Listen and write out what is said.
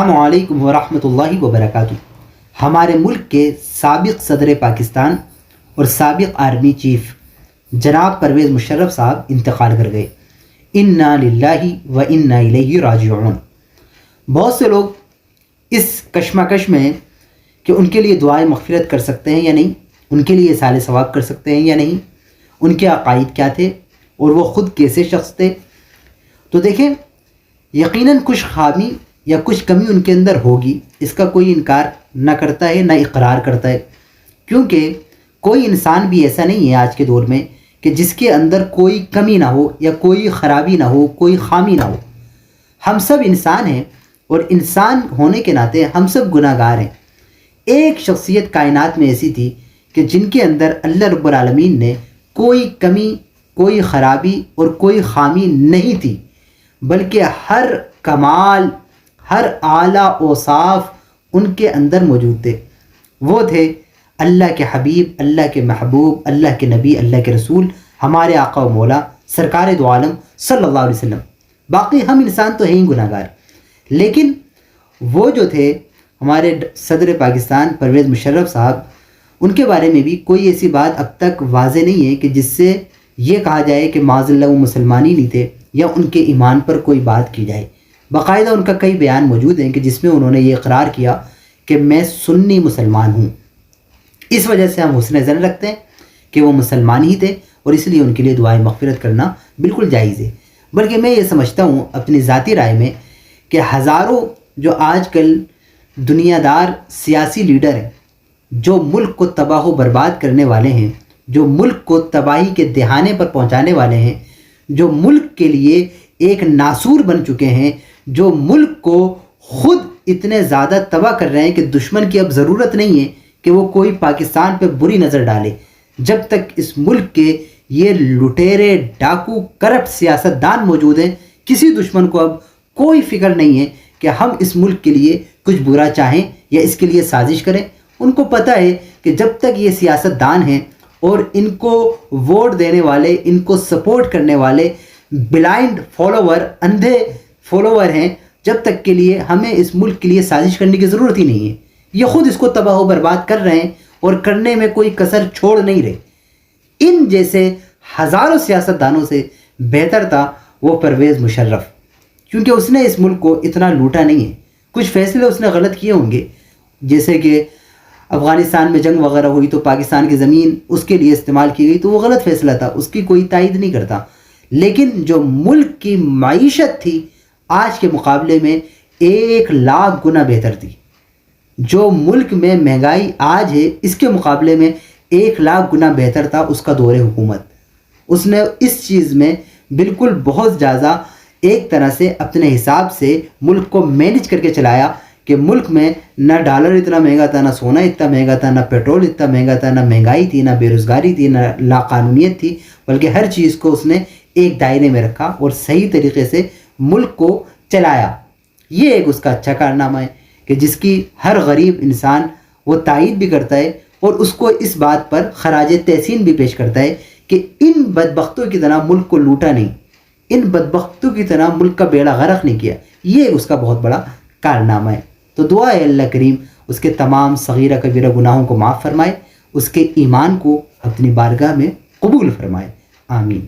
السلام علیکم ورحمۃ اللہ وبرکاتہ۔ ہمارے ملک کے سابق صدر پاکستان اور سابق آرمی چیف جناب پرویز مشرف صاحب انتقال کر گئے۔ انا للہ و انا الیہ راجعون۔ بہت سے لوگ اس کشمکش میں ہیں کہ ان کے لیے دعائیں مغفرت کر سکتے ہیں یا نہیں، ان کے لیے اصال ثواب کر سکتے ہیں یا نہیں، ان کے عقائد کیا تھے اور وہ خود کیسے شخص تھے۔ تو دیکھیں، یقیناً کچھ خامی یا کچھ کمی ان کے اندر ہوگی، اس کا کوئی انکار نہ کرتا ہے نہ اقرار کرتا ہے، کیونکہ کوئی انسان بھی ایسا نہیں ہے آج کے دور میں کہ جس کے اندر کوئی کمی نہ ہو یا کوئی خرابی نہ ہو، کوئی خامی نہ ہو۔ ہم سب انسان ہیں اور انسان ہونے کے ناطے ہم سب گناہ گار ہیں۔ ایک شخصیت کائنات میں ایسی تھی کہ جن کے اندر اللہ رب العالمین نے کوئی کمی، کوئی خرابی اور کوئی خامی نہیں تھی، بلکہ ہر کمال، ہر اعلیٰ اوصاف ان کے اندر موجود تھے۔ وہ تھے اللہ کے حبیب، اللہ کے محبوب، اللہ کے نبی، اللہ کے رسول، ہمارے آقا و مولا سرکار دو عالم صلی اللہ علیہ وسلم۔ باقی ہم انسان تو ہیں ہی گناہ گار، لیکن وہ جو تھے ہمارے صدر پاکستان پرویز مشرف صاحب، ان کے بارے میں بھی کوئی ایسی بات اب تک واضح نہیں ہے کہ جس سے یہ کہا جائے کہ معاذ اللہ وہ مسلمان ہی نہیں تھے یا ان کے ایمان پر کوئی بات کی جائے۔ باقاعدہ ان کا کئی بیان موجود ہیں کہ جس میں انہوں نے یہ اقرار کیا کہ میں سنی مسلمان ہوں۔ اس وجہ سے ہم حسن ظن رکھتے ہیں کہ وہ مسلمان ہی تھے اور اس لیے ان کے لیے دعائیں مغفرت کرنا بالکل جائز ہے۔ بلکہ میں یہ سمجھتا ہوں اپنی ذاتی رائے میں کہ ہزاروں جو آج کل دنیا دار سیاسی لیڈر ہیں، جو ملک کو تباہ و برباد کرنے والے ہیں، جو ملک کو تباہی کے دہانے پر پہنچانے والے ہیں، جو ملک کے لیے ایک ناسور بن چکے ہیں، جو ملک کو خود اتنے زیادہ تباہ کر رہے ہیں کہ دشمن کی اب ضرورت نہیں ہے کہ وہ کوئی پاکستان پہ بری نظر ڈالے۔ جب تک اس ملک کے یہ لٹیرے، ڈاکو، کرپٹ سیاستدان موجود ہیں، کسی دشمن کو اب کوئی فکر نہیں ہے کہ ہم اس ملک کے لیے کچھ برا چاہیں یا اس کے لیے سازش کریں۔ ان کو پتہ ہے کہ جب تک یہ سیاستدان ہیں اور ان کو ووٹ دینے والے، ان کو سپورٹ کرنے والے بلائنڈ فالوور، اندھے فالوور ہیں، جب تک کے لیے ہمیں اس ملک کے لیے سازش کرنے کی ضرورت ہی نہیں ہے۔ یہ خود اس کو تباہ و برباد کر رہے ہیں اور کرنے میں کوئی کسر چھوڑ نہیں رہے۔ ان جیسے ہزاروں سیاستدانوں سے بہتر تھا وہ پرویز مشرف، کیونکہ اس نے اس ملک کو اتنا لوٹا نہیں ہے۔ کچھ فیصلے اس نے غلط کیے ہوں گے، جیسے کہ افغانستان میں جنگ وغیرہ ہوئی تو پاکستان کی زمین اس کے لیے استعمال کی گئی، تو وہ غلط فیصلہ تھا، اس کی کوئی تائید نہیں کرتا۔ لیکن جو ملک کی معیشت تھی آج کے مقابلے میں 1,00,000 گنا بہتر تھی۔ جو ملک میں مہنگائی آج ہے اس کے مقابلے میں 1,00,000 گنا بہتر تھا اس کا دور حکومت۔ اس نے اس چیز میں بالکل بہت زیادہ ایک طرح سے اپنے حساب سے ملک کو مینج کر کے چلایا کہ ملک میں نہ ڈالر اتنا مہنگا تھا، نہ سونا اتنا مہنگا تھا، نہ پیٹرول اتنا مہنگا تھا، نہ مہنگائی تھی، نہ بے روزگاری تھی، نہ لاقانونیت تھی، بلکہ ہر چیز کو اس نے ایک دائرے میں رکھا اور صحیح طریقے سے ملک کو چلایا۔ یہ ایک اس کا اچھا کارنامہ ہے کہ جس کی ہر غریب انسان وہ تائید بھی کرتا ہے اور اس کو اس بات پر خراج تحسین بھی پیش کرتا ہے کہ ان بدبختوں کی طرح ملک کو لوٹا نہیں، ان بدبختوں کی طرح ملک کا بیڑا غرق نہیں کیا۔ یہ اس کا بہت بڑا کارنامہ ہے۔ تو دعا ہے اللہ کریم اس کے تمام صغیرہ کبیرہ گناہوں کو معاف فرمائے، اس کے ایمان کو اپنی بارگاہ میں قبول فرمائے، آمین۔